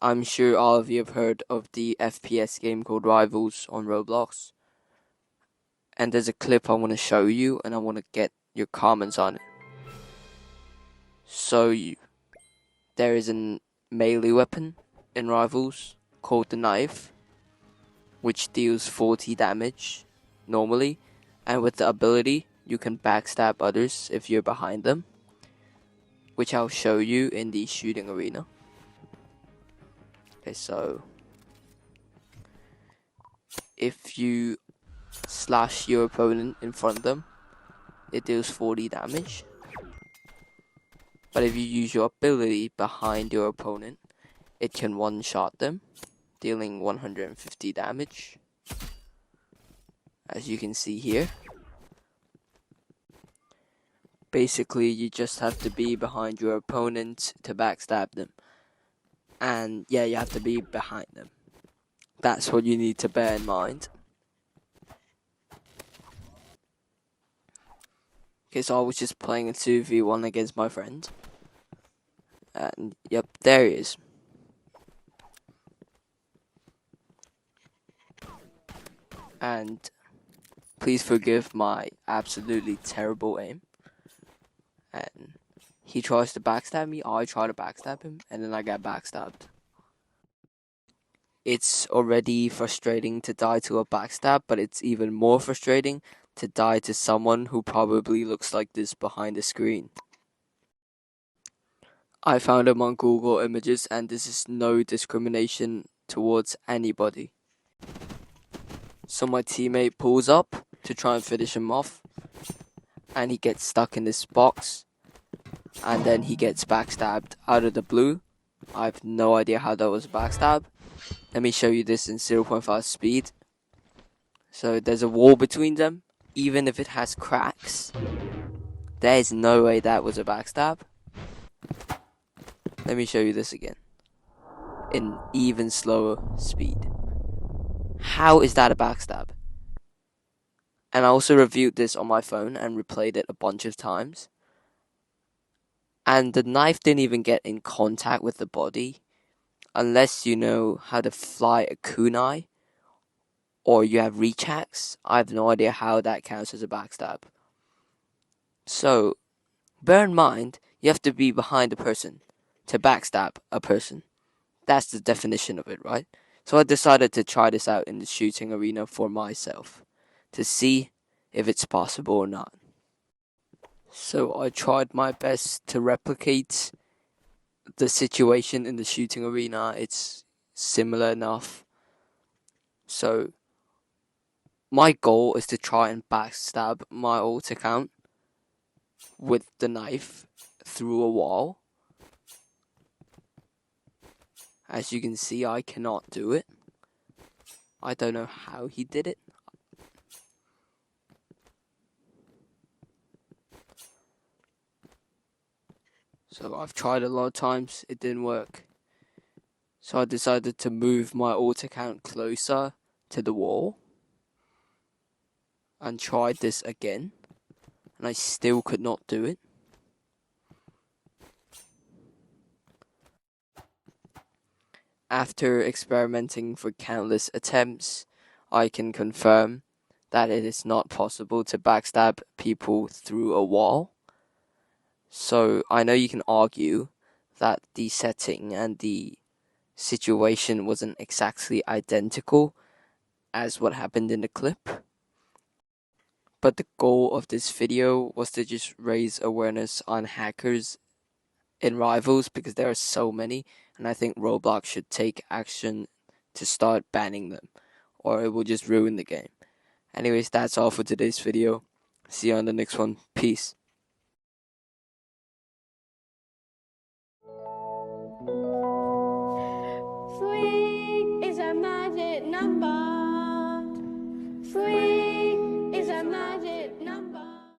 I'm sure all of you have heard of the FPS game called Rivals on Roblox. And there's a clip I want to show you, and I want to get your comments on it. So, there is a melee weapon in Rivals called the knife, which deals 40 damage normally, and with the ability, you can backstab others if you're behind them, which I'll show you in the shooting arena. Okay, so if you slash your opponent in front of them, it deals 40 damage. But if you use your ability behind your opponent, it can one-shot them, dealing 150 damage, as you can see here. Basically, you just have to be behind your opponent to backstab them. And yeah, you have to be behind them. That's what you need to bear in mind. Okay, so I was just playing a 2v1 against my friend. And yep, there he is. And please forgive my absolutely terrible aim. And he tries to backstab me, I try to backstab him, and then I get backstabbed. It's already frustrating to die to a backstab, but it's even more frustrating to die to someone who probably looks like this behind the screen. I found him on Google Images, and this is no discrimination towards anybody. So my teammate pulls up to try and finish him off, and he gets stuck in this box, and then he gets backstabbed out of the blue. I have no idea how that was a backstab. Let me show you this in 0.5 speed. So there's a wall between them. Even if it has cracks, there is no way that was a backstab. Let me show you this again in even slower speed. How is that a backstab? And I also reviewed this on my phone and replayed it a bunch of times. And the knife didn't even get in contact with the body. Unless you know how to fly a kunai, or you have reach hacks, I have no idea how that counts as a backstab. So, bear in mind, you have to be behind a person to backstab a person. That's the definition of it, right? So I decided to try this out in the shooting arena for myself, to see if it's possible or not. So I tried my best to replicate the situation in the shooting arena. It's similar enough. So my goal is to try and backstab my alt account with the knife through a wall. As you can see, I cannot do it. I don't know how he did it. So I've tried a lot of times, it didn't work. So I decided to move my alt account closer to the wall and tried this again, and I still could not do it. After experimenting for countless attempts, I can confirm that it is not possible to backstab people through a wall. So I know you can argue that the setting and the situation wasn't exactly identical as what happened in the clip. But the goal of this video was to just raise awareness on hackers in Rivals, because there are so many, and I think Roblox should take action to start banning them, or it will just ruin the game. Anyways, that's all for today's video. See you on the next one. Peace.